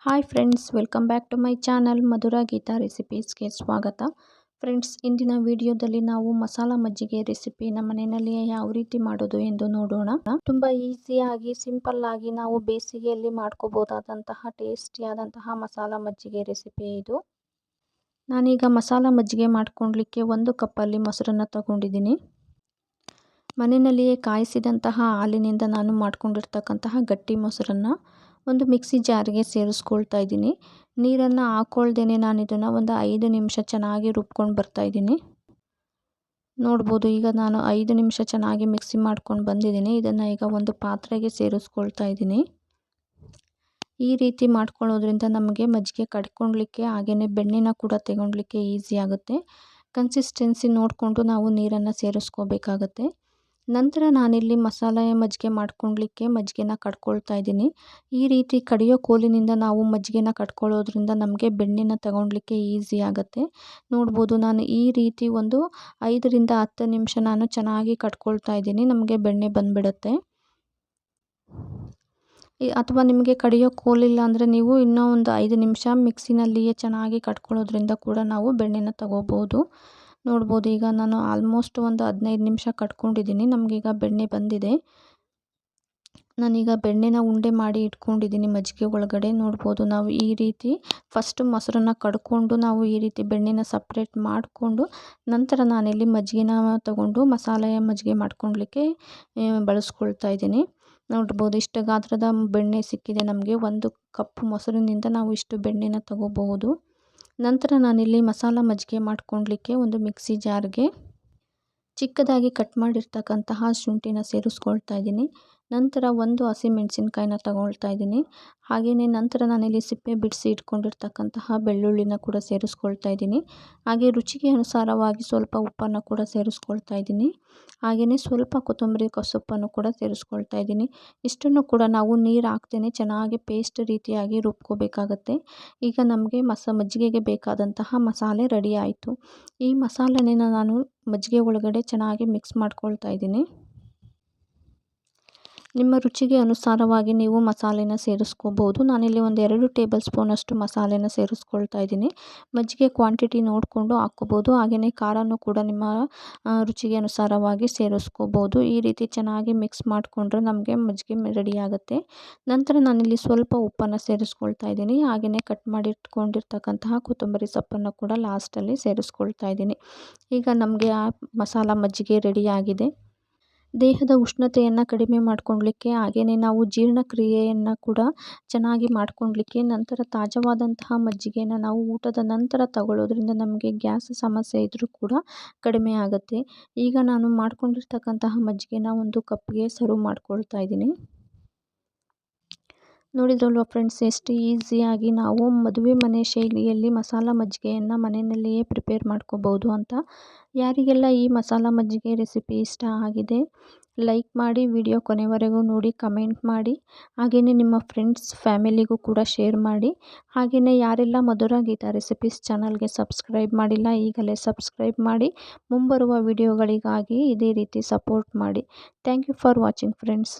Hi friends, welcome back to my channel Madhura Geetha ರೆಸಿಪೀಸ್ಗೆ ಸ್ವಾಗತ. Friends, ಇಂದಿನ ವಿಡಿಯೋದಲ್ಲಿ ನಾವು ಮಸಾಲ ಮಜ್ಜಿಗೆ ರೆಸಿಪಿ ನಮ್ಮ ಮನೆಯಲ್ಲಿಯೇ ಯಾವ ರೀತಿ ಮಾಡೋದು ಎಂದು ನೋಡೋಣ. ತುಂಬ ಈಸಿಯಾಗಿ ಸಿಂಪಲ್ ಆಗಿ ನಾವು ಬೇಸಿಗೆಯಲ್ಲಿ ಮಾಡ್ಕೋಬೋದಾದಂತಹ ಟೇಸ್ಟಿಯಾದಂತಹ ಮಸಾಲ ಮಜ್ಜಿಗೆ ರೆಸಿಪಿ ಇದು. ನಾನೀಗ ಮಸಾಲ ಮಜ್ಜಿಗೆ ಮಾಡ್ಕೊಳ್ಲಿಕ್ಕೆ 1 ಕಪ್ಪಲ್ಲಿ ಮೊಸರನ್ನು ತಗೊಂಡಿದ್ದೀನಿ. ಮನೆಯಲ್ಲಿಯೇ ಕಾಯಿಸಿದಂತಹ ಹಾಲಿನಿಂದ ನಾನು ಮಾಡ್ಕೊಂಡಿರ್ತಕ್ಕಂತಹ ಗಟ್ಟಿ ಮೊಸರನ್ನು ಒಂದು ಮಿಕ್ಸಿ ಜಾರಿಗೆ ಸೇರಿಸ್ಕೊಳ್ತಾ ಇದ್ದೀನಿ. ನೀರನ್ನು ಹಾಕ್ಕೊಳ್ದೇನೆ ನಾನು ಇದನ್ನು ಒಂದು 5 ನಿಮಿಷ ಚೆನ್ನಾಗಿ ರುಬ್ಕೊಂಡು ಬರ್ತಾ ಇದ್ದೀನಿ. ನೋಡ್ಬೋದು, ಈಗ ನಾನು 5 ನಿಮಿಷ ಚೆನ್ನಾಗಿ ಮಿಕ್ಸಿ ಮಾಡ್ಕೊಂಡು ಬಂದಿದ್ದೀನಿ. ಇದನ್ನು ಈಗ ಒಂದು ಪಾತ್ರೆಗೆ ಸೇರಿಸ್ಕೊಳ್ತಾ ಇದ್ದೀನಿ. ಈ ರೀತಿ ಮಾಡ್ಕೊಳ್ಳೋದ್ರಿಂದ ನಮಗೆ ಮಜ್ಜಿಗೆ ಕಡ್ಕೊಳ್ಲಿಕ್ಕೆ ಹಾಗೆಯೇ ಬೆಣ್ಣೆನ ಕೂಡ ತಗೊಳ್ಲಿಕ್ಕೆ ಈಸಿ ಆಗುತ್ತೆ. ಕನ್ಸಿಸ್ಟೆನ್ಸಿ ನೋಡಿಕೊಂಡು ನಾವು ನೀರನ್ನು ಸೇರಿಸ್ಕೋಬೇಕಾಗತ್ತೆ. ನಂತರ ನಾನಿಲ್ಲಿ ಮಸಾಲೆ ಮಜ್ಜಿಗೆ ಮಾಡ್ಕೊಳ್ಲಿಕ್ಕೆ ಮಜ್ಜಿಗೆನ ಕಡ್ಕೊಳ್ತಾ ಇದ್ದೀನಿ. ಈ ರೀತಿ ಕಡಿಯೋ ಕೋಲಿನಿಂದ ನಾವು ಮಜ್ಜಿಗೆನ ಕಡ್ಕೊಳ್ಳೋದ್ರಿಂದ ನಮಗೆ ಬೆಣ್ಣೆನ ತಗೊಳ್ಲಿಕ್ಕೆ ಈಸಿ ಆಗುತ್ತೆ. ನೋಡ್ಬೋದು, ನಾನು ಈ ರೀತಿ ಒಂದು 5 ರಿಂದ 10 ನಿಮಿಷ ನಾನು ಚೆನ್ನಾಗಿ ಕಡ್ಕೊಳ್ತಾ ಇದ್ದೀನಿ. ನಮಗೆ ಬೆಣ್ಣೆ ಬಂದುಬಿಡುತ್ತೆ. ಅಥವಾ ನಿಮಗೆ ಕಡಿಯೋ ಕೋಲಿಲ್ಲ ಅಂದರೆ ನೀವು ಇನ್ನೂ ಒಂದು 5 ನಿಮಿಷ ಮಿಕ್ಸಿನಲ್ಲಿಯೇ ಚೆನ್ನಾಗಿ ಕಡ್ಕೊಳ್ಳೋದ್ರಿಂದ ಕೂಡ ನಾವು ಬೆಣ್ಣೆನ ತಗೋಬೋದು. ನೋಡ್ಬೋದು, ಈಗ ನಾನು ಆಲ್ಮೋಸ್ಟ್ ಒಂದು 15 ನಿಮಿಷ ಕಟ್ಕೊಂಡಿದ್ದೀನಿ. ನಮಗೀಗ ಬೆಣ್ಣೆ ಬಂದಿದೆ. ನಾನೀಗ ಬೆಣ್ಣೆನ ಉಂಡೆ ಮಾಡಿ ಇಟ್ಕೊಂಡಿದ್ದೀನಿ ಮಜ್ಜಿಗೆ ಒಳಗಡೆ. ನೋಡ್ಬೋದು, ನಾವು ಈ ರೀತಿ ಫಸ್ಟ್ ಮೊಸರನ್ನು ಕಡ್ಕೊಂಡು ನಾವು ಈ ರೀತಿ ಬೆಣ್ಣೆನ ಸಪ್ರೇಟ್ ಮಾಡಿಕೊಂಡು ನಂತರ ನಾನಿಲ್ಲಿ ಮಜ್ಜಿಗೆನ ತಗೊಂಡು ಮಸಾಲೆ ಮಜ್ಜಿಗೆ ಮಾಡ್ಕೊಳ್ಲಿಕ್ಕೆ ಬಳಸ್ಕೊಳ್ತಾ ಇದ್ದೀನಿ. ನೋಡ್ಬೋದು, ಇಷ್ಟು ಗಾತ್ರದ ಬೆಣ್ಣೆ ಸಿಕ್ಕಿದೆ ನಮಗೆ. 1 ಕಪ್ ಮೊಸರಿನಿಂದ ನಾವು ಇಷ್ಟು ಬೆಣ್ಣೆನ ತಗೋಬಹುದು. ನಂತರ ನಾನಿಲ್ಲಿ ಮಸಾಲ ಮಜ್ಜಿಗೆ ಮಾಡ್ಕೊಳ್ಲಿಕ್ಕೆ ಒಂದು ಮಿಕ್ಸಿ ಜಾರ್ಗೆ ಚಿಕ್ಕದಾಗಿ ಕಟ್ ಮಾಡಿರ್ತಕ್ಕಂತಹ ಶುಂಠಿನ ಸೇರಿಸ್ಕೊಳ್ತಾ ಇದ್ದೀನಿ. ನಂತರ 1 ಹಸಿಮೆಣಸಿನ್ಕಾಯಿನ ತಗೊಳ್ತಾ ಇದ್ದೀನಿ. ಹಾಗೆಯೇ ನಂತರ ನಾನಿಲ್ಲಿ ಸಿಪ್ಪೆ ಬಿಡಿಸಿ ಇಟ್ಕೊಂಡಿರ್ತಕ್ಕಂತಹ ಬೆಳ್ಳುಳ್ಳಿನ ಕೂಡ ಸೇರಿಸ್ಕೊಳ್ತಾ ಇದ್ದೀನಿ. ಹಾಗೆ ರುಚಿಗೆ ಅನುಸಾರವಾಗಿ ಸ್ವಲ್ಪ ಉಪ್ಪನ್ನು ಕೂಡ ಸೇರಿಸ್ಕೊಳ್ತಾ ಇದ್ದೀನಿ. ಹಾಗೆಯೇ ಸ್ವಲ್ಪ ಕೊತ್ತಂಬರಿ ಸೊಪ್ಪನ್ನು ಕೂಡ ಸೇರಿಸ್ಕೊಳ್ತಾ ಇದ್ದೀನಿ. ಇಷ್ಟನ್ನು ಕೂಡ ನಾವು ನೀರು ಹಾಕ್ದೇ ಚೆನ್ನಾಗಿ ಪೇಸ್ಟ್ ರೀತಿಯಾಗಿ ರುಬ್ಕೋಬೇಕಾಗತ್ತೆ. ಈಗ ನಮಗೆ ಮಜ್ಜಿಗೆಗೆ ಬೇಕಾದಂತಹ ಮಸಾಲೆ ರೆಡಿ ಆಯಿತು. ಈ ಮಸಾಲೆನ ನಾನು ಮಜ್ಜಿಗೆ ಒಳಗಡೆ ಚೆನ್ನಾಗಿ ಮಿಕ್ಸ್ ಮಾಡ್ಕೊಳ್ತಾ ಇದ್ದೀನಿ. ನಿಮ್ಮ ರುಚಿಗೆ ಅನುಸಾರವಾಗಿ ನೀವು ಮಸಾಲೆನ ಸೇರಿಸ್ಕೋಬೋದು. ನಾನಿಲ್ಲಿ ಒಂದು 2 ಟೇಬಲ್ ಸ್ಪೂನಷ್ಟು ಮಸಾಲೆನ ಸೇರಿಸ್ಕೊಳ್ತಾ ಇದ್ದೀನಿ. ಮಜ್ಜಿಗೆ ಕ್ವಾಂಟಿಟಿ ನೋಡಿಕೊಂಡು ಹಾಕ್ಕೋಬೋದು. ಹಾಗೆಯೇ ಖಾರನೂ ಕೂಡ ನಿಮ್ಮ ರುಚಿಗೆ ಅನುಸಾರವಾಗಿ ಸೇರಿಸ್ಕೋಬೋದು. ಈ ರೀತಿ ಚೆನ್ನಾಗಿ ಮಿಕ್ಸ್ ಮಾಡಿಕೊಂಡ್ರೆ ನಮಗೆ ಮಜ್ಜಿಗೆ ರೆಡಿ ಆಗುತ್ತೆ. ನಂತರ ನಾನಿಲ್ಲಿ ಸ್ವಲ್ಪ ಉಪ್ಪನ್ನು ಸೇರಿಸ್ಕೊಳ್ತಾ ಇದ್ದೀನಿ. ಹಾಗೆಯೇ ಕಟ್ ಮಾಡಿ ಇಟ್ಕೊಂಡಿರ್ತಕ್ಕಂತಹ ಕೊತ್ತಂಬರಿ ಸೊಪ್ಪನ್ನು ಕೂಡ ಲಾಸ್ಟಲ್ಲಿ ಸೇರಿಸ್ಕೊಳ್ತಾ ಇದ್ದೀನಿ. ಈಗ ನಮಗೆ ಆ ಮಸಾಲ ಮಜ್ಜಿಗೆ ರೆಡಿಯಾಗಿದೆ. ದೇಹದ ಉಷ್ಣತೆಯನ್ನು ಕಡಿಮೆ ಮಾಡ್ಕೊಳ್ಲಿಕ್ಕೆ ಹಾಗೆಯೇ ನಾವು ಜೀರ್ಣಕ್ರಿಯೆಯನ್ನು ಕೂಡ ಚೆನ್ನಾಗಿ ಮಾಡ್ಕೊಳ್ಲಿಕ್ಕೆ ನಂತರ ತಾಜಾವಾದಂತಹ ಮಜ್ಜಿಗೆನ ನಾವು ಊಟದ ನಂತರ ತಗೊಳ್ಳೋದ್ರಿಂದ ನಮಗೆ ಗ್ಯಾಸ್ ಸಮಸ್ಯೆ ಇದ್ದರೂ ಕೂಡ ಕಡಿಮೆ ಆಗುತ್ತೆ. ಈಗ ನಾನು ಮಾಡ್ಕೊಂಡಿರ್ತಕ್ಕಂತಹ ಮಜ್ಜಿಗೆನ ಒಂದು ಕಪ್ಗೆ ಸರ್ವ್ ಮಾಡ್ಕೊಳ್ತಾ ಇದ್ದೀನಿ. ನೋಡಿದ್ರಲ್ವ ಫ್ರೆಂಡ್ಸ್, ಎಷ್ಟು ಈಸಿಯಾಗಿ ನಾವು ಮದುವೆ ಮನೆ ಶೈಲಿಯಲ್ಲಿ ಮಸಾಲ ಮಜ್ಜಿಗೆಯನ್ನು ಮನೆಯಲ್ಲಿಯೇ ಪ್ರಿಪೇರ್ ಮಾಡ್ಕೋಬೋದು ಅಂತ. ಯಾರಿಗೆಲ್ಲ ಈ ಮಸಾಲ ಮಜ್ಜಿಗೆ ರೆಸಿಪಿ ಇಷ್ಟ ಆಗಿದೆ ಲೈಕ್ ಮಾಡಿ, ವಿಡಿಯೋ ಕೊನೆವರೆಗೂ ನೋಡಿ ಕಮೆಂಟ್ ಮಾಡಿ. ಹಾಗೆಯೇ ನಿಮ್ಮ ಫ್ರೆಂಡ್ಸ್ ಫ್ಯಾಮಿಲಿಗೂ ಕೂಡ ಶೇರ್ ಮಾಡಿ. ಹಾಗೆಯೇ ಯಾರೆಲ್ಲ ಮಧುರ ಗೀತಾ ರೆಸಿಪೀಸ್ ಚಾನಲ್ಗೆ ಸಬ್ಸ್ಕ್ರೈಬ್ ಮಾಡಿಲ್ಲ ಈಗಲೇ ಸಬ್ಸ್ಕ್ರೈಬ್ ಮಾಡಿ. ಮುಂಬರುವ ವಿಡಿಯೋಗಳಿಗಾಗಿ ಇದೇ ರೀತಿ ಸಪೋರ್ಟ್ ಮಾಡಿ. Thank you for watching friends.